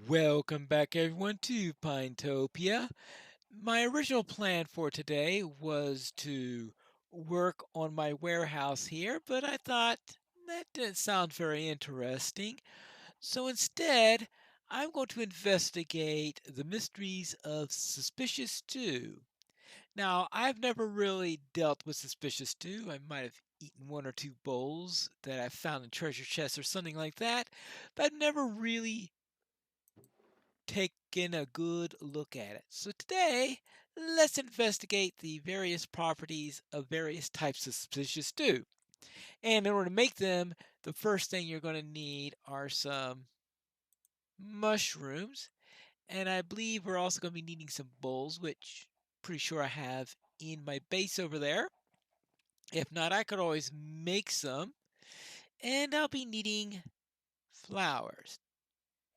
Welcome back everyone to Pinetopia. My original plan for today was to work on my warehouse here, but I thought that didn't sound very interesting. So instead, I'm going to investigate the mysteries of suspicious stew. Now, I've never really dealt with suspicious stew. I might have eaten one or two bowls that I found in treasure chests or something like that, but I've never really taking a good look at it. So today, let's investigate the various properties of various types of suspicious stew. And in order to make them, the first thing you're going to need are some mushrooms. And I believe we're also going to be needing some bowls, which I'm pretty sure I have in my base over there. If not, I could always make some. And I'll be needing flowers.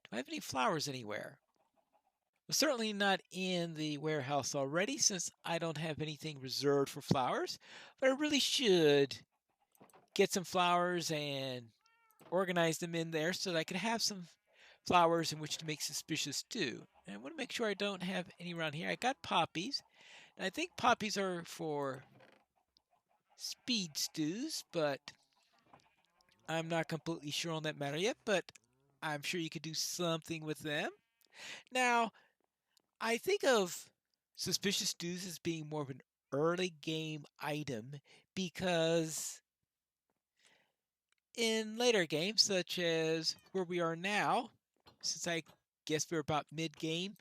Do I have any flowers anywhere? Well, certainly not in the warehouse already, since I don't have anything reserved for flowers. But I really should get some flowers and organize them in there so that I could have some flowers in which to make suspicious stew. And I want to make sure I don't have any around here. I got poppies, and I think poppies are for speed stews, but I'm not completely sure on that matter yet. But I'm sure you could do something with them. Now, I think of suspicious stews as being more of an early game item because in later games, such as where we are now, since I guess we're about mid game,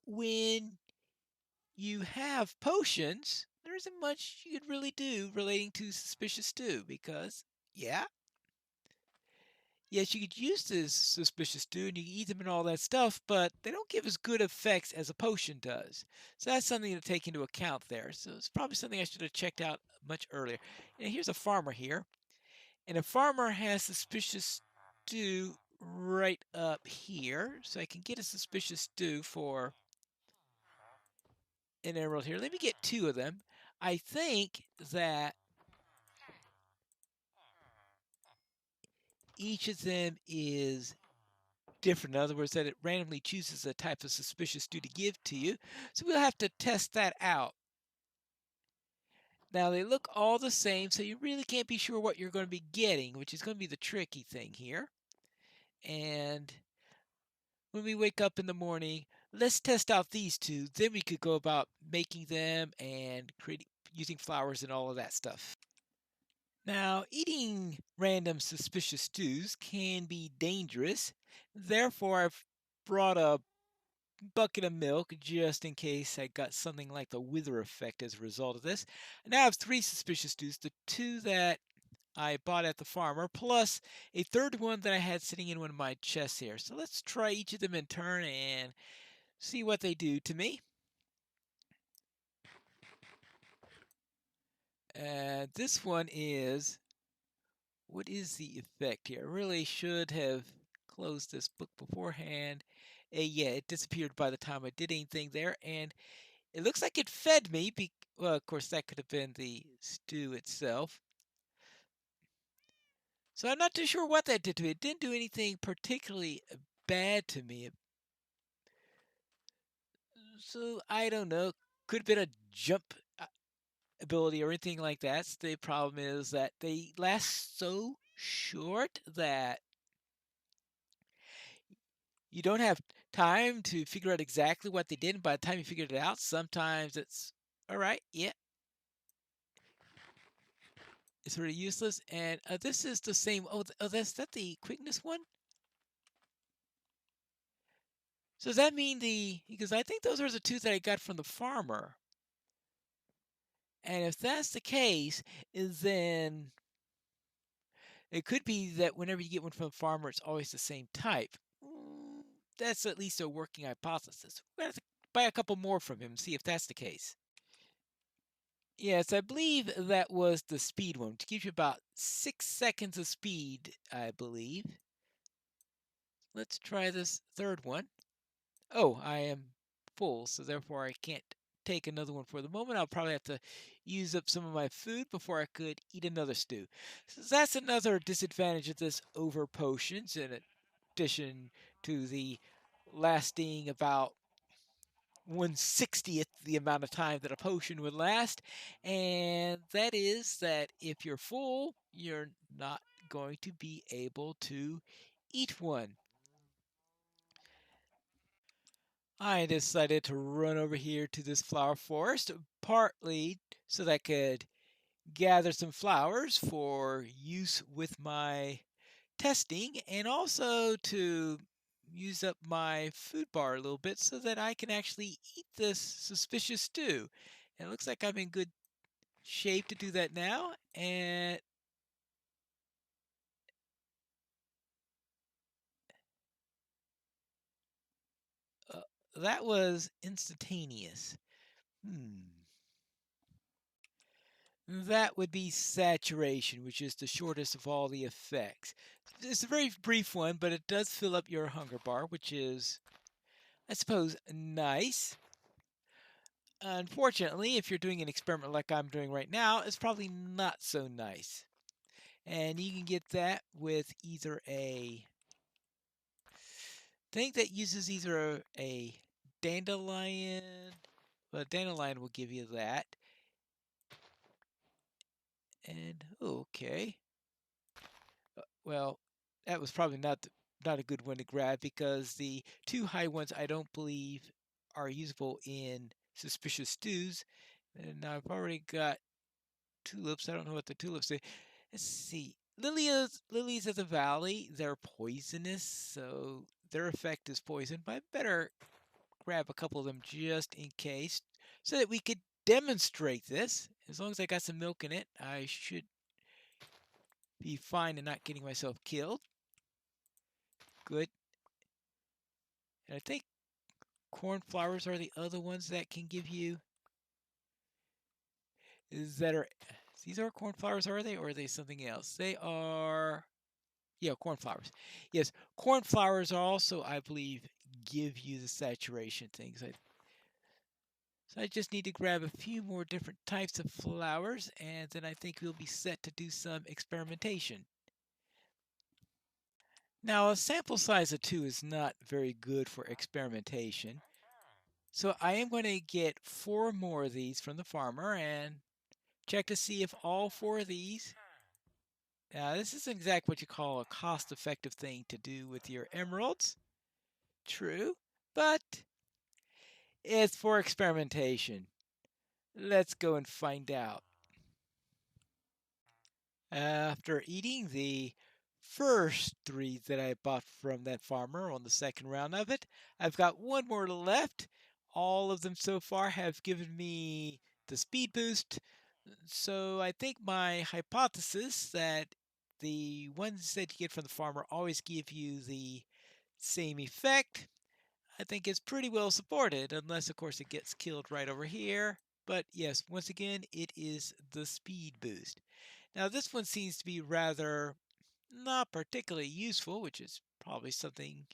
when you have potions, there isn't much you could really do relating to suspicious stew because, yeah, yes, you could use this suspicious stew and you can eat them and all that stuff, but they don't give as good effects as a potion does. So that's something to take into account there. So it's probably something I should have checked out much earlier. And here's a farmer here, and a farmer has suspicious stew right up here. So I can get a suspicious stew for an emerald here. Let me get two of them. I think that each of them is different. In other words, that it randomly chooses a type of suspicious stew to give to you. So we'll have to test that out. Now they look all the same, so you really can't be sure what you're going to be getting, which is going to be the tricky thing here. And when we wake up in the morning, let's test out these two. Then we could go about making them and creating using flowers and all of that stuff. Now, eating random suspicious stews can be dangerous. Therefore, I've brought a bucket of milk just in case I got something like the wither effect as a result of this. And now I have three suspicious stews, the two that I bought at the farmer, plus a third one that I had sitting in one of my chests here. So let's try each of them in turn and see what they do to me. This one is, what is the effect here? I really should have closed this book beforehand. Yeah, it disappeared by the time I did anything there, and it looks like it fed me. Well, of course, that could have been the stew itself. So I'm not too sure what that did to me. It didn't do anything particularly bad to me. So I don't know. Could have been a jump ability or anything like that. So the problem is that they last so short that you don't have time to figure out exactly what they did. And by the time you figured it out, sometimes it's all right. Yeah, it's really useless. And this is the same. Oh, that's that the quickness one. So does that mean because I think those are the two that I got from the farmer. And if that's the case, then it could be that whenever you get one from the farmer, it's always the same type. That's at least a working hypothesis. We're going to have to buy a couple more from him and see if that's the case. Yes, I believe that was the speed one, to give you about 6 seconds of speed, I believe. Let's try this third one. Oh, I am full, so therefore I can't take another one for the moment. I'll probably have to use up some of my food before I could eat another stew. So that's another disadvantage of this over potions, and it addition to the lasting about 1/60th the amount of time that a potion would last, and that is that if you're full, you're not going to be able to eat one. I decided to run over here to this flower forest, partly so that I could gather some flowers for use with my testing, and also to use up my food bar a little bit so that I can actually eat this suspicious stew. And it looks like I'm in good shape to do that now. And uh, that was instantaneous. Hmm. That would be saturation, which is the shortest of all the effects. It's a very brief one, but it does fill up your hunger bar, which is, I suppose, nice. Unfortunately, if you're doing an experiment like I'm doing right now, it's probably not so nice. And you can get that with either a thing that uses either a dandelion. Well, dandelion will give you that. And okay, well, that was probably not a good one to grab because the two high ones I don't believe are usable in suspicious stews. And I've already got tulips. I don't know what the tulips say. Let's see. Lilies of the valley, they're poisonous, so their effect is poison, but I better grab a couple of them just in case so that we could demonstrate this. As long as I got some milk in it, I should be fine and not getting myself killed. Good. And I think cornflowers are the other ones that can give you is that are these are cornflowers, are they, or are they something else? They are, yeah, cornflowers. Yes, cornflowers also, I believe, give you the saturation things. So I just need to grab a few more different types of flowers, and then I think we'll be set to do some experimentation. Now, a sample size of 2 is not very good for experimentation. So I am going to get 4 more of these from the farmer and check to see if all 4 of these. Now, this isn't exactly what you call a cost-effective thing to do with your emeralds. True, but it's for experimentation. Let's go and find out. After eating the first 3 that I bought from that farmer on the second round of it, I've got 1 more left. All of them so far have given me the speed boost. So I think my hypothesis that the ones that you get from the farmer always give you the same effect, I think is pretty well supported, unless of course it gets killed right over here. But yes, once again, it is the speed boost. Now this one seems to be rather not particularly useful, which is probably something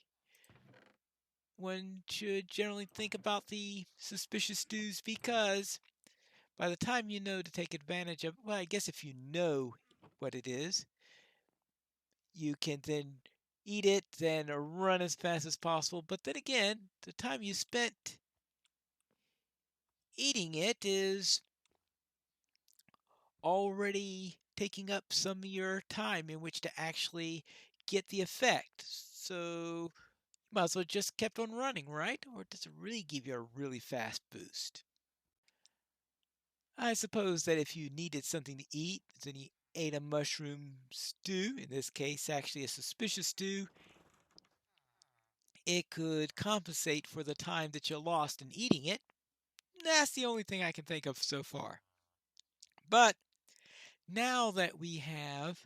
one should generally think about the suspicious stews, because by the time you know to take advantage of, well, I guess if you know what it is, you can then eat it, then run as fast as possible. But then again, the time you spent eating it is already taking up some of your time in which to actually get the effect. So you might as well just kept on running, right? Or does it really give you a really fast boost? I suppose that if you needed something to eat, then you ate a mushroom stew, in this case actually a suspicious stew, it could compensate for the time that you lost in eating it. That's the only thing I can think of so far. But now that we have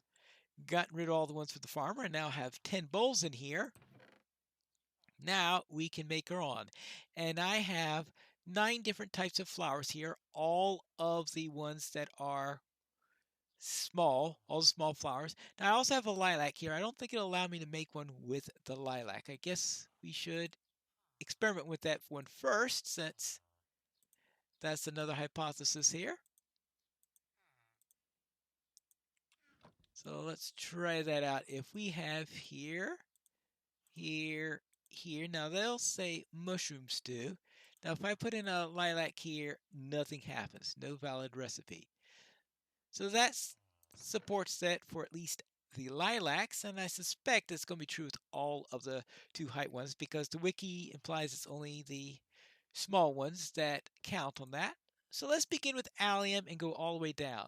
gotten rid of all the ones for the farmer and now have 10 bowls in here, now we can make our own. And I have 9 different types of flowers here, all of the ones that are small, all the small flowers. Now I also have a lilac here. I don't think it'll allow me to make one with the lilac. I guess we should experiment with that one first, since that's another hypothesis here. So let's try that out. If we have here here, here. Now they'll say mushroom stew. Now if I put in a lilac here, nothing happens. No valid recipe. So that supports that for at least the lilacs, and I suspect it's going to be true with all of the 2 height ones because the wiki implies it's only the small ones that count on that. So let's begin with allium and go all the way down.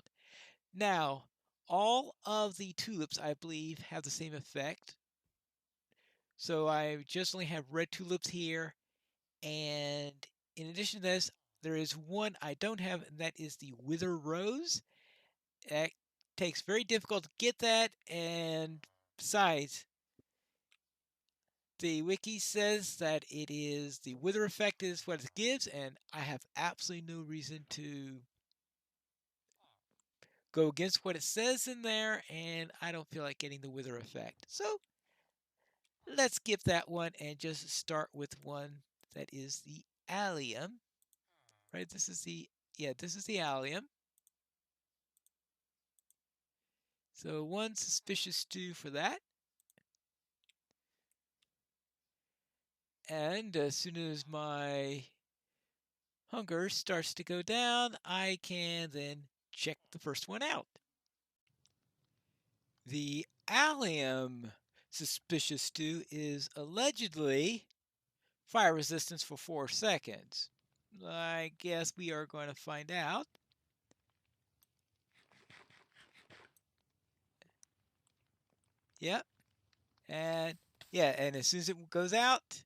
Now, all of the tulips, I believe, have the same effect. So I just only have red tulips here, and in addition to this, there is one I don't have, and that is the wither rose. It takes very difficult to get that, and besides, the wiki says that it is the wither effect is what it gives, and I have absolutely no reason to go against what it says in there, and I don't feel like getting the wither effect. So let's skip that one and just start with one that is the allium. Right, this is the allium. So one suspicious stew for that. And as soon as my hunger starts to go down, I can then check the first one out. The allium suspicious stew is allegedly fire resistance for 4 seconds. I guess we are going to find out. Yep. And yeah, and as soon as it goes out,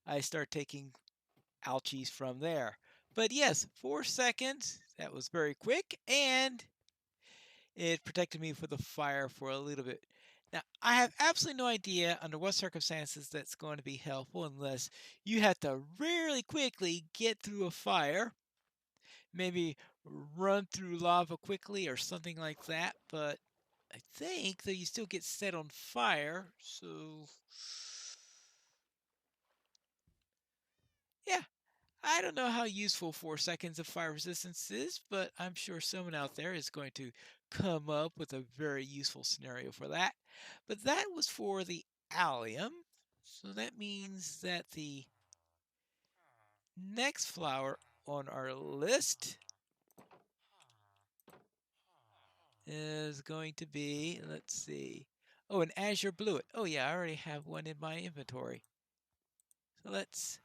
I start taking ouchies from there. But yes, 4 seconds. That was very quick, and it protected me from the fire for a little bit. Now, I have absolutely no idea under what circumstances that's going to be helpful unless you have to really quickly get through a fire, maybe run through lava quickly or something like that. But I think that you still get set on fire, so yeah, I don't know how useful 4 seconds of fire resistance is, but I'm sure someone out there is going to come up with a very useful scenario for that. But that was for the allium, so that means that the next flower on our list is going to be, let's see, oh, an azure bluet. Oh yeah, I already have one in my inventory. So let's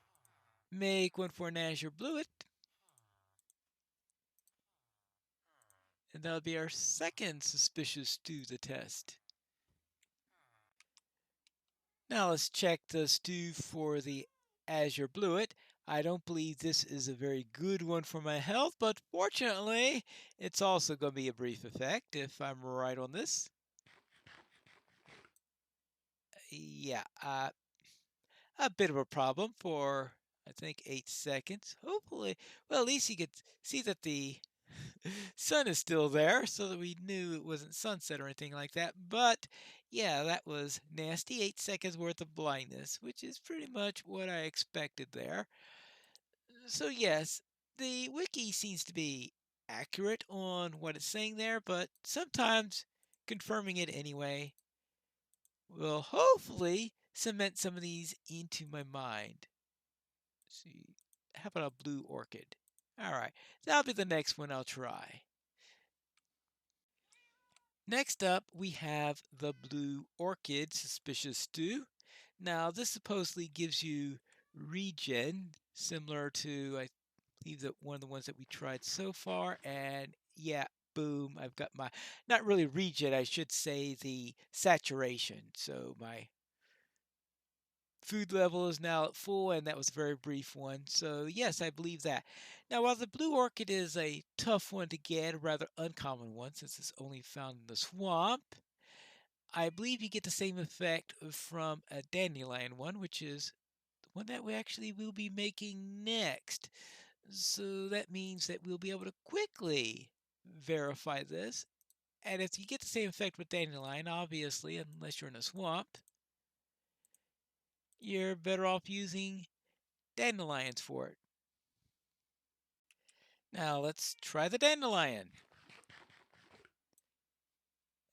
make one for an azure bluet. And that'll be our second suspicious stew to test. Now let's check the stew for the azure bluet. I don't believe this is a very good one for my health, but fortunately, it's also going to be a brief effect if I'm right on this. Yeah, a bit of a problem for, I think, 8 seconds. Hopefully, well, at least you could see that the sun is still there so that we knew it wasn't sunset or anything like that. But yeah, that was nasty. 8 seconds worth of blindness, which is pretty much what I expected there. So yes, the wiki seems to be accurate on what it's saying there, but sometimes confirming it anyway will hopefully cement some of these into my mind. Let's see, how about a blue orchid? All right, that'll be the next one I'll try. Next up, we have the blue orchid suspicious stew. Now, this supposedly gives you regen, similar to, I believe, that one of the ones that we tried so far. And yeah, boom, I've got my, not really regen, I should say the saturation. So my food level is now at full, and that was a very brief one. So yes, I believe that. Now, while the blue orchid is a tough one to get, a rather uncommon one since it's only found in the swamp, I believe you get the same effect from a dandelion one, which is the one that we actually will be making next. So that means that we'll be able to quickly verify this. And if you get the same effect with dandelion, obviously, unless you're in a swamp, you're better off using dandelions for it. Now let's try the dandelion.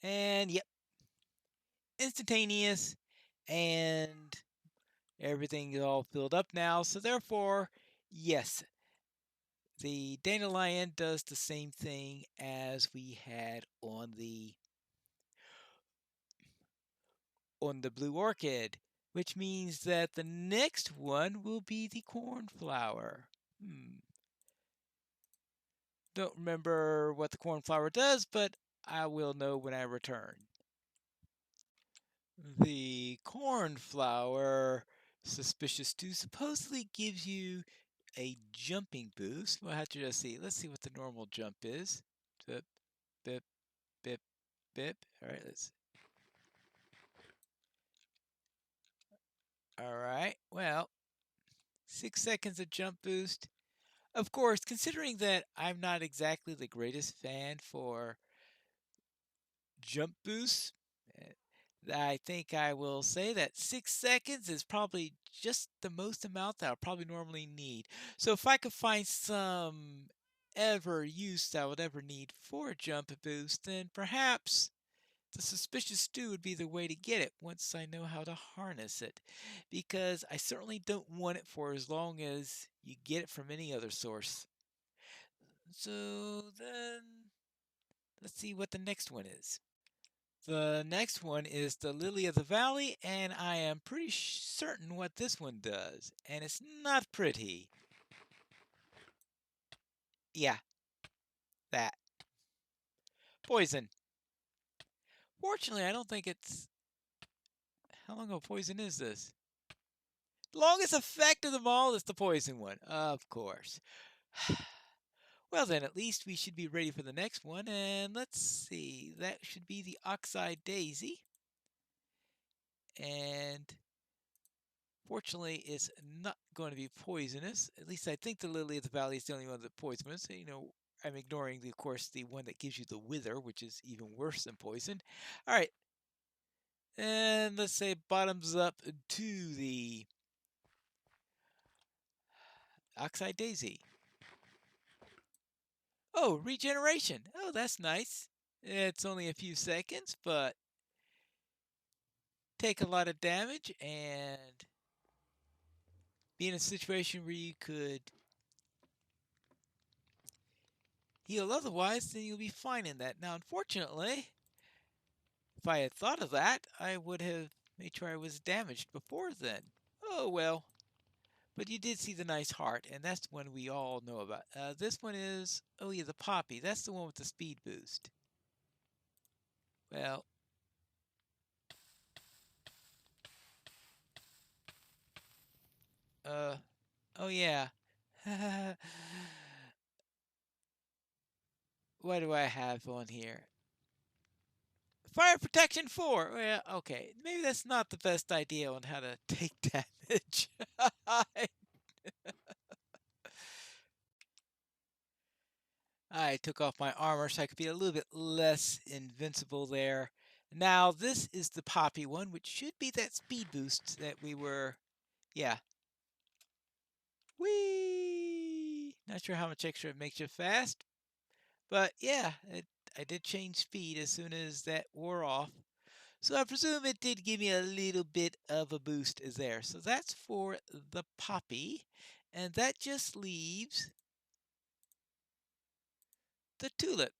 And yep, instantaneous. And Everything is all filled up now, so therefore, yes, the dandelion does the same thing as we had on the blue orchid, which means that the next one will be the cornflower. Don't remember what the cornflower does, but I will know when I return. The cornflower suspicious stew supposedly gives you a jumping boost. We'll have to just see. Let's see what the normal jump is. Bip, bip, bip, bip. All right, let's. All right. Well, 6 seconds of jump boost. Of course, considering that I'm not exactly the greatest fan for jump boosts, I think I will say that 6 seconds is probably just the most amount that I'll probably normally need. So if I could find some ever use that I would ever need for a jump boost, then perhaps the suspicious stew would be the way to get it once I know how to harness it. Because I certainly don't want it for as long as you get it from any other source. So then, let's see what the next one is. The next one is the Lily of the Valley, and I am pretty certain what this one does. And it's not pretty. Yeah, that. Poison. Fortunately, I don't think it's... How long of poison is this? Longest effect of them all is the poison one. Of course. Well then, at least we should be ready for the next one. And let's see. That should be the Oxeye Daisy. And... Fortunately, it's not going to be poisonous. At least I think the Lily of the Valley is the only one that's poisonous. You know, I'm ignoring, of course, the one that gives you the wither, which is even worse than poison. All right. And let's say bottoms up to the Oxeye Daisy. Oh, regeneration. Oh, that's nice. It's only a few seconds, but take a lot of damage and be in a situation where you could heal otherwise, then you'll be fine in that. Now, unfortunately, if I had thought of that, I would have made sure I was damaged before then. Oh well. But you did see the nice heart, and that's one we all know about. This one is, oh yeah, the poppy. That's the one with the speed boost. Well, oh yeah. What do I have on here? Fire protection 4. Well, okay. Maybe that's not the best idea on how to take damage. I took off my armor so I could be a little bit less invincible there. Now, this is the poppy one, which should be that speed boost that we were... Yeah. Whee! Not sure how much extra it makes you fast. But yeah, I did change speed as soon as that wore off. So I presume it did give me a little bit of a boost there. So that's for the poppy. And that just leaves the tulip.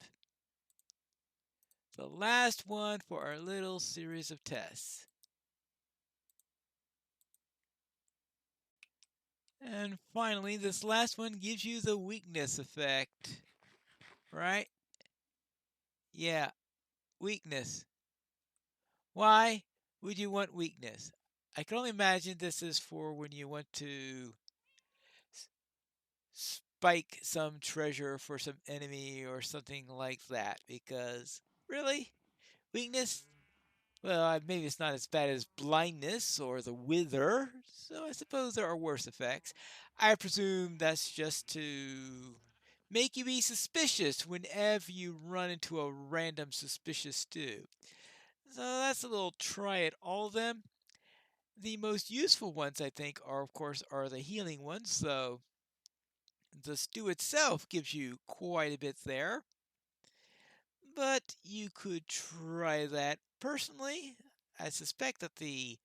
The last one for our little series of tests. And finally, this last one gives you the weakness effect, right? Yeah, weakness. Why would you want weakness? I can only imagine this is for when you want to spike some treasure for some enemy or something like that, because really? Weakness? Well, maybe it's not as bad as blindness or the wither, so I suppose there are worse effects. I presume that's just to make you be suspicious whenever you run into a random suspicious stew. So that's a little try at all of them. The most useful ones, I think, are of course are the healing ones. So the stew itself gives you quite a bit there, but you could try that. Personally, I suspect that the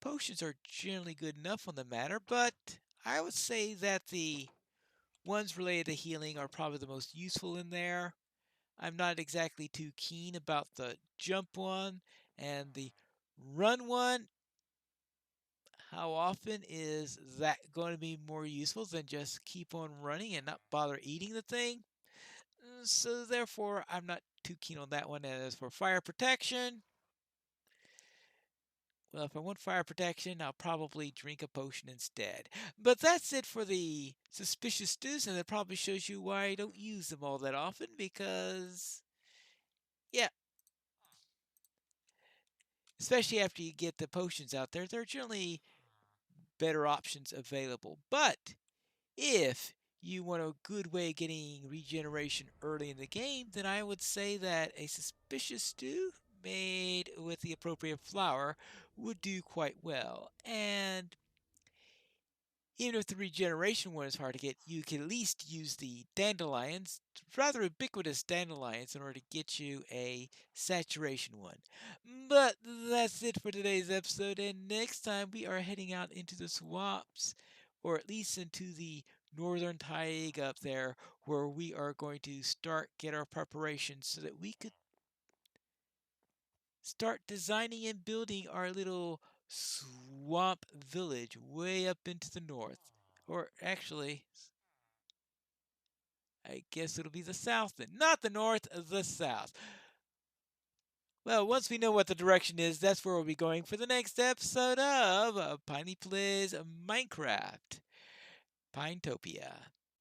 Potions are generally good enough on the matter, but I would say that the ones related to healing are probably the most useful in there. I'm not exactly too keen about the jump one and the run one. How often is that going to be more useful than just keep on running and not bother eating the thing? So therefore, I'm not too keen on that one. And as for fire protection, well, if I want fire protection, I'll probably drink a potion instead. But that's it for the suspicious stews, and it probably shows you why I don't use them all that often because, yeah, especially after you get the potions out there, there are generally better options available. But if you want a good way of getting regeneration early in the game, then I would say that a suspicious stew made with the appropriate flour would do quite well. And even if the regeneration one is hard to get, you can at least use the dandelions, rather ubiquitous dandelions, in order to get you a saturation one. But that's it for today's episode, and next time we are heading out into the swamps, or at least into the northern taiga up there, where we are going to get our preparations so that we could start designing and building our little swamp village way up into the north. Or actually, I guess it'll be the south then. Not the north, the south. Well, once we know what the direction is, that's where we'll be going for the next episode of Piney Plays Minecraft. Pinetopia.